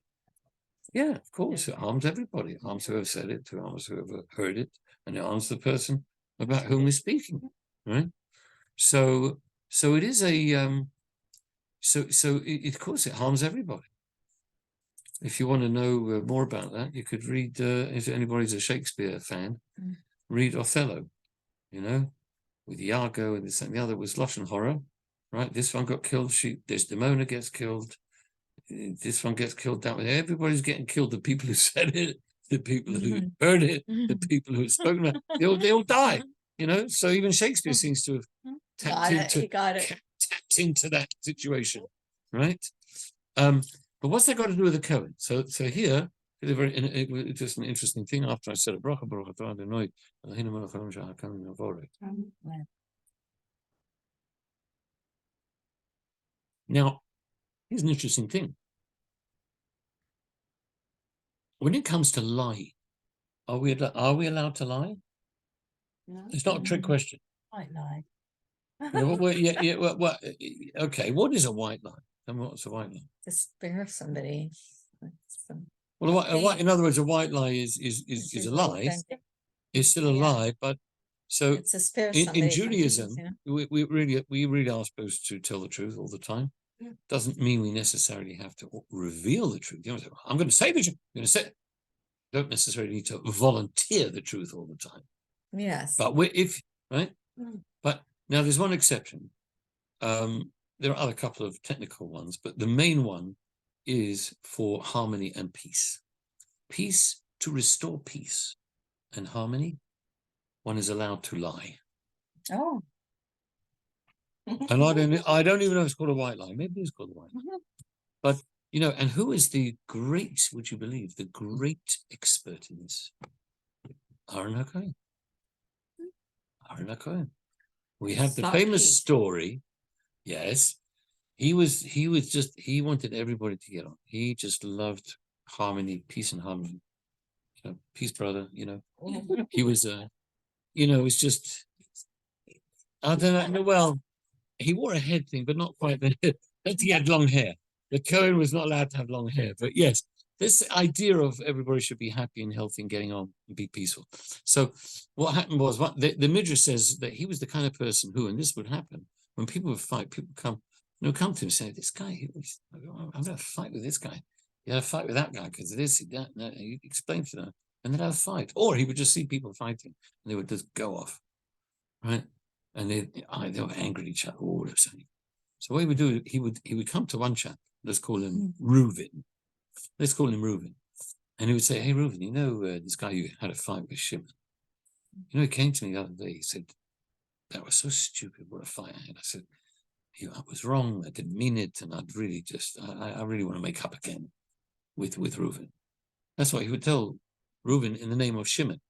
Speaker 1: Yeah, of course. It harms everybody. It harms whoever said it, it harms whoever heard it, and it harms the person about whom we're speaking. Right. So it is a of course it harms everybody. If you want to know more about that, you could read. If anybody's a Shakespeare fan, read Othello. You know, with Iago and this and the other was Lashon Horror, right? This one got killed. Desdemona gets killed. This one gets killed. That way, everybody's getting killed. The people who said it, the people who heard it, the people who have spoken about it, they all die. You know, so even Shakespeare seems to have tapped into that situation, right? But what's that got to do with the Cohen? So here, it was just an interesting thing. After I said a bracha, now, here's an interesting thing. When it comes to lying, are we allowed to lie?
Speaker 3: No.
Speaker 1: It's not a trick question.
Speaker 3: White lie.
Speaker 1: Okay, what is a white lie? And what's a white lie?
Speaker 2: To spare somebody.
Speaker 1: Well, in other words, a white lie is a lie. It's still a lie, but so
Speaker 2: It's to spare
Speaker 1: in
Speaker 2: somebody from
Speaker 1: Judaism,
Speaker 2: things, you know?
Speaker 1: we really are supposed to tell the truth all the time.
Speaker 3: Yeah.
Speaker 1: Doesn't mean we necessarily have to reveal the truth. You know, I'm going to say the truth. I'm going to say it. Don't necessarily need to volunteer the truth all the time.
Speaker 2: Yes.
Speaker 1: But right. But now there's one exception. There are other couple of technical ones, but the main one is for harmony and peace. Peace, to restore peace and harmony, one is allowed to lie.
Speaker 2: Oh.
Speaker 1: And I don't even know if it's called a white lie. Maybe it's called a white lie. But you know, and who is the great, would you believe, the great expert in this? Aaron HaKohen. Aaron HaKohen. We have the famous story. Yes. He wanted everybody to get on. He just loved harmony, peace and harmony. You know, peace, brother, you know. He was it's just, I don't know. Well, he wore a head thing, but not quite the head. He had long hair. The Cohen was not allowed to have long hair. But yes, this idea of everybody should be happy and healthy and getting on and be peaceful. So what happened was, the Midrash says that he was the kind of person who, and this would happen, when people would fight, people come to him and say, this guy, I'm going to fight with this guy. You had a fight with that guy because of this, that, and that. And you explain to them, and they'd have a fight. Or he would just see people fighting, and they would just go off, right? And they were angry at each other all the time. So what he would do, he would come to one chap, let's call him Reuven. Let's call him Reuven. And he would say, hey, Reuven, you know this guy you had a fight with, Shimon? You know, he came to me the other day, he said, that was so stupid, what a fight I had. I said, I was wrong, I didn't mean it, and I'd really just, I really want to make up again with Reuven. That's what he would tell Reuven in the name of Shimon.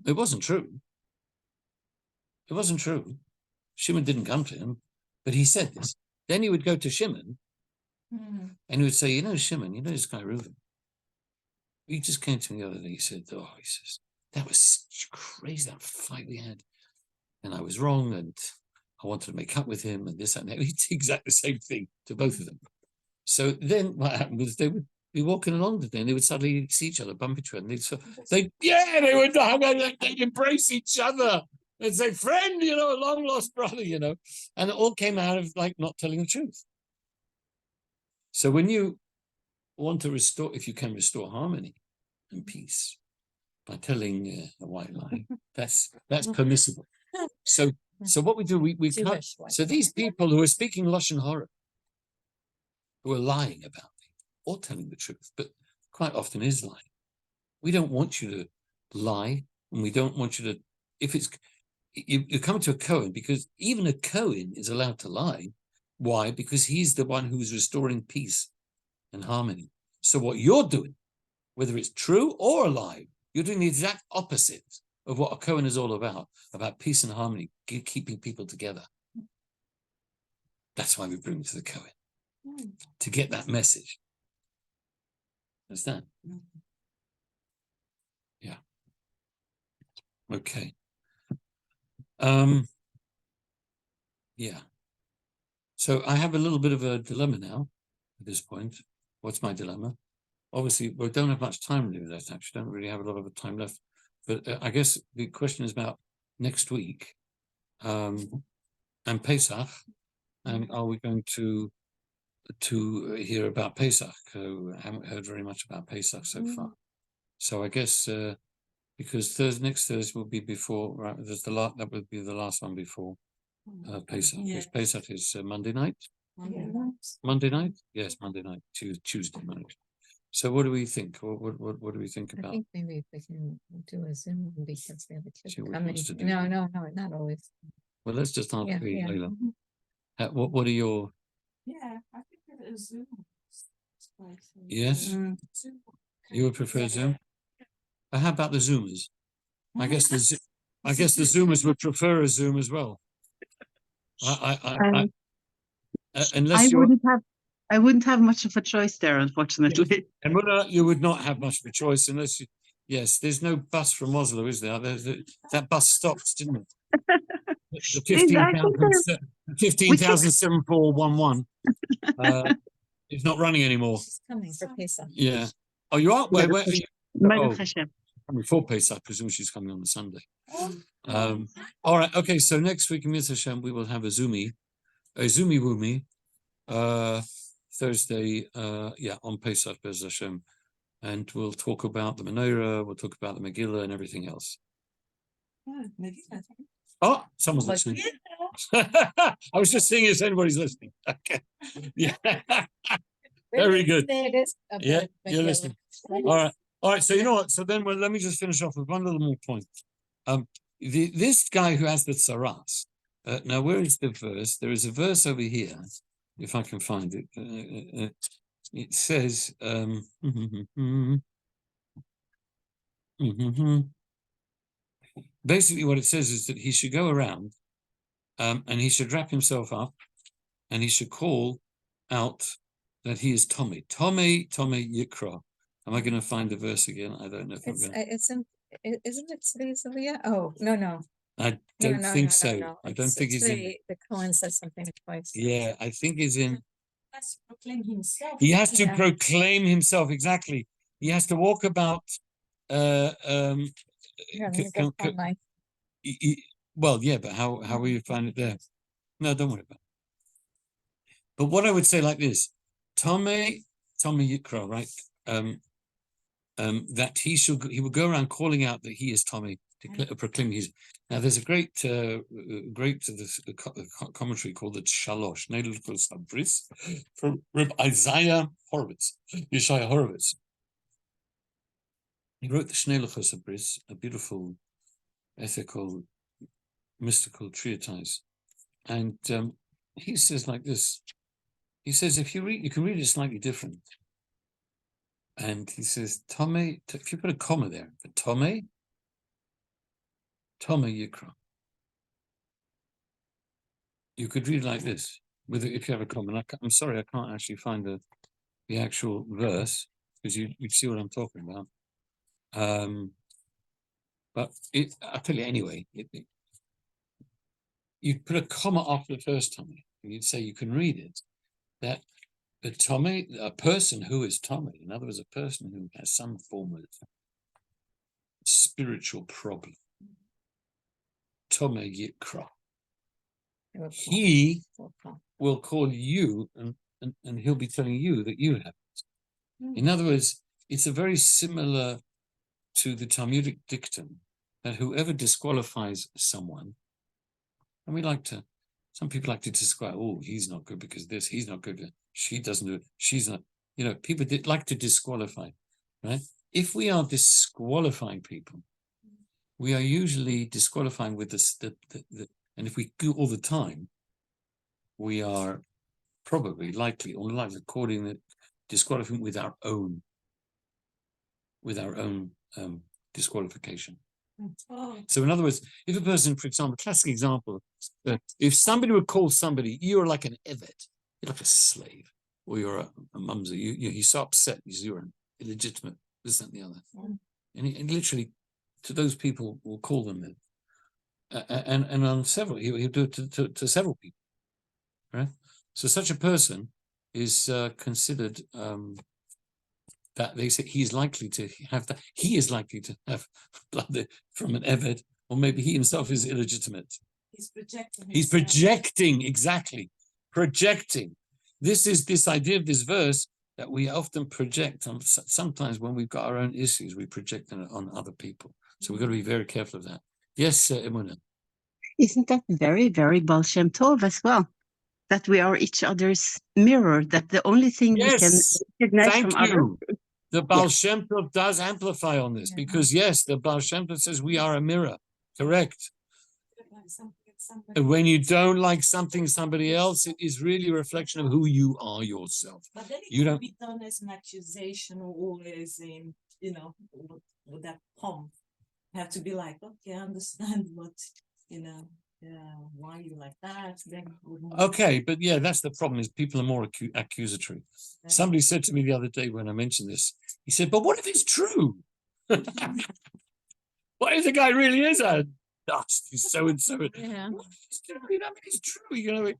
Speaker 1: It wasn't true. It wasn't true. Shimon didn't come to him, but he said this. Then he would go to Shimon, and he would say, you know, Shimon, you know this guy Reuven? He just came to me the other day, he said, he says, that was crazy, that fight we had. And I was wrong, and I wanted to make up with him, and this and that. He did exactly the same thing to both of them. So then what happened was they would be walking along today, and they would suddenly see each other, bump into each other, and they would they'd embrace each other. They'd say, friend, you know, a long lost brother, you know. And it all came out of like not telling the truth. So when you want to restore, if you can restore harmony and peace by telling a white lie, that's permissible. So what we do, we cut. So these people who are speaking Lashon Horror, who are lying about it, or telling the truth, but quite often is lying. We don't want you to lie, and we don't want you to, if it's, you come to a Cohen, because even a Cohen is allowed to lie. Why? Because he's the one who's restoring peace and harmony. So what you're doing, whether it's true or a lie, you're doing the exact opposite of what a Cohen is all about peace and harmony, keeping people together. That's why we bring them to the Kohen,
Speaker 4: Hmm.
Speaker 1: to get that message. Understand? Yeah. Okay. Yeah. So I have a little bit of a dilemma now at this point. What's my dilemma? Obviously, we don't have much time really left, actually. Don't really have a lot of time left. But I guess the question is about next week and Pesach. And are we going to hear about Pesach? I haven't heard very much about Pesach so far. So I guess because next Thursday will be before, right? That would be the last one before Pesach. Because Pesach is Monday night. Monday night? Yes, Monday night. Tuesday night. So what do we think? What do we think
Speaker 2: I
Speaker 1: about?
Speaker 2: think maybe if we can do a Zoom because we have a
Speaker 1: See
Speaker 2: kid
Speaker 1: what
Speaker 2: coming.
Speaker 1: wants to do.
Speaker 2: No, not always.
Speaker 1: Well, let's just ask
Speaker 2: Yeah,
Speaker 1: you,
Speaker 2: yeah.
Speaker 1: Leila.
Speaker 2: Mhm.
Speaker 1: What are your
Speaker 3: Yeah, I think that a Zoom.
Speaker 1: yes?
Speaker 2: Mm.
Speaker 1: You would prefer Zoom? But how about the Zoomers? I guess the Zoomers would prefer a Zoom as well. Unless you're
Speaker 5: I wouldn't have much of a choice there, unfortunately.
Speaker 1: and you would not have much of a choice unless you. Yes, there's no bus from Oslo, is there? That bus stopped, didn't it? The 15,7411 is not running anymore.
Speaker 2: She's coming for Pesach.
Speaker 1: Yeah. Oh, you are? Where are you?
Speaker 5: Baruch Hashem.
Speaker 1: Before Pesach, I presume she's coming on the Sunday. All right. Okay. So next week in Mitzvah Hashem, we will have a Zoomy Woomy, Thursday, on Pesach, Bez Hashem. And we'll talk about the menorah, we'll talk about the Megillah and everything else. Oh, someone's listening. I was just seeing if anybody's listening. Okay. Yeah. Very good.
Speaker 2: It is.
Speaker 1: Yeah, you're listening. All right. So you know what? So then, let me just finish off with one little more point. This guy who has the tsaras. Now, where is the verse? There is a verse over here, if I can find it. It says, basically what it says is that he should go around and he should wrap himself up and he should call out that he is Tommy Yikra. Am I going to find the verse again? I don't know if I'm going to.
Speaker 2: Isn't it today's Aliyah? Oh, no.
Speaker 1: I don't think so.
Speaker 2: No.
Speaker 1: I don't think he's in.
Speaker 2: The Cohen says something twice.
Speaker 1: Yeah, I think he's in.
Speaker 3: Has to proclaim himself.
Speaker 1: He has to proclaim himself, exactly. He has to walk about. Well, yeah, but how will you find it there? No, don't worry about it. But what I would say like this, Tommy Yikra, right? That he will go around calling out that he is Tommy, proclaiming his. Now, there's a great commentary called the Shalosh, from Rabbi Isaiah Horowitz, Yeshaya Horowitz. He wrote the Shnei Luchos HaBris, a beautiful, ethical, mystical treatise, and he says like this. He says if you can read it slightly different. And he says, Tommy, if you put a comma there, for Tommy Yikra. You could read like this, if you have a comma. I'm sorry, I can't actually find the actual verse, because you see what I'm talking about. But I'll tell you anyway, you'd put a comma after the first Tommy, and you'd say you can read it, that the Tommy, a person who is Tommy, in other words, a person who has some form of spiritual problem, Tommy Yikra. He will call you and he'll be telling you that you have it. In other words, it's a very similar to the Talmudic dictum that whoever disqualifies someone, and some people like to disqualify, oh, he's not good because this, he's not good, she doesn't do it, she's not, people like to disqualify, right? If we are disqualifying people, we are usually disqualifying with and if we do all the time, we are probably likely disqualifying with our own disqualification.
Speaker 4: Oh,
Speaker 1: So in other words, if a person, for example, classic example, if somebody would call somebody, you're like an evet, you're like a slave, or you're a mumsy, he's so upset because you're an illegitimate, this, that, and the other. And he literally, to those people, will call them that. And on several, he'll do it to several people, right? So such a person is considered that they say he is likely to have blood from an Eved, or maybe he himself is illegitimate.
Speaker 3: He's projecting.
Speaker 1: He's projecting, exactly, projecting. This is this idea of this verse that we often project on. Sometimes when we've got our own issues, we project them on other people. So we've got to be very careful of that. Yes, Emuna.
Speaker 5: Isn't that very, very Baal Shem Tov as well? That we are each other's mirror, that the only thing we can
Speaker 1: Yes,
Speaker 5: recognize
Speaker 1: thank
Speaker 5: from others.
Speaker 1: you. The Baal
Speaker 5: Yes.
Speaker 1: Shem Tov does amplify on this
Speaker 2: Yeah.
Speaker 1: because, yes, the Baal Shem Tov says we are a mirror. Correct.
Speaker 4: like something
Speaker 1: And when you don't like something somebody else, it is really a reflection of who you are yourself.
Speaker 3: But then it
Speaker 1: You
Speaker 3: can
Speaker 1: don't-
Speaker 3: be done as an accusation or always in, with that pomp. You have to be like, okay, I understand what, why you like that. Then
Speaker 1: Okay, but yeah, that's the problem is people are more accusatory.
Speaker 3: Yeah.
Speaker 1: Somebody said to me the other day when I mentioned this, he said, but what if it's true? What if the guy really is a dust? He's so-and-so.
Speaker 2: Yeah.
Speaker 1: It's true, it's true,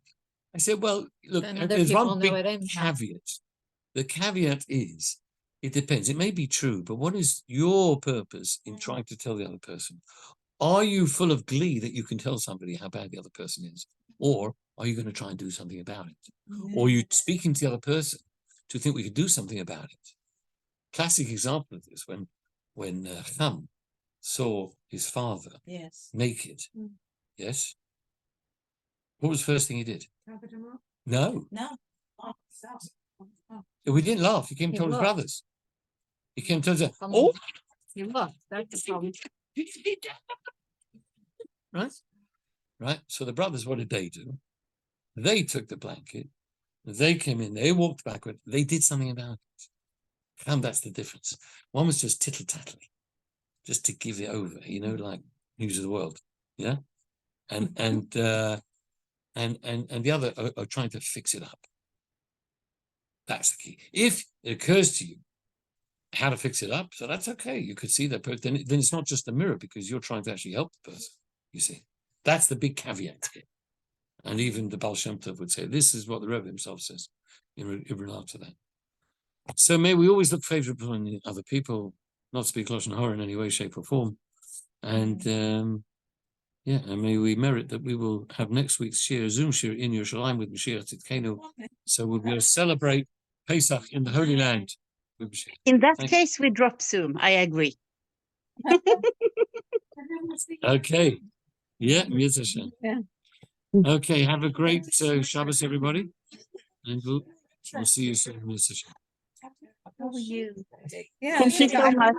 Speaker 1: I said, well, look,
Speaker 2: Then other
Speaker 1: there's
Speaker 2: people
Speaker 1: one
Speaker 2: know
Speaker 1: big
Speaker 2: it anyhow.
Speaker 1: caveat. The caveat is, it depends. It may be true, but what is your purpose in trying to tell the other person? Are you full of glee that you can tell somebody how bad the other person is? Or are you going to try and do something about it? Or are you speaking to the other person to think we could do something about it? Classic example of this, when Ham saw his father
Speaker 3: Yes.
Speaker 1: naked,
Speaker 4: Mm.
Speaker 1: yes? What was the first thing he did?
Speaker 4: covered him up.
Speaker 1: No,
Speaker 3: No.
Speaker 4: Oh, so- oh,
Speaker 1: we didn't laugh. He came and
Speaker 2: He
Speaker 1: told his
Speaker 2: looked.
Speaker 1: brothers. He came and told us,
Speaker 2: Come
Speaker 1: oh,
Speaker 2: You look, that's the problem.
Speaker 1: right? Right. So the brothers, what did they do? They took the blanket, they came in, they walked backward, they did something about it. And that's the difference. One was just tittle-tattling, just to give it over, like news of the world. Yeah. And the other are trying to fix it up. That's the key. If it occurs to you how to fix it up, so that's okay. You could see that, but then it's not just a mirror because you're trying to actually help the person. You see, that's the big caveat here. And even the Baal Shem Tov would say, this is what the Rebbe himself says in regard to that. So may we always look favorably on other people, not speak Lashon Hara in any way, shape, or form. And and may we merit that we will have next week's Shiur, Zoom Shiur in Yerushalayim with Mashiach Tzidkenu. So we'll be able to celebrate Pesach in the Holy Land with Mashiach.
Speaker 5: In that
Speaker 1: Thank
Speaker 5: case, we drop Zoom. I agree.
Speaker 1: Okay. Yeah, Miz Hashem.
Speaker 2: Yeah.
Speaker 1: Okay, have a great Shabbos, everybody. And we'll see you soon, Miz Hashem.
Speaker 2: How are you?
Speaker 4: Yeah.
Speaker 5: Thank you so much.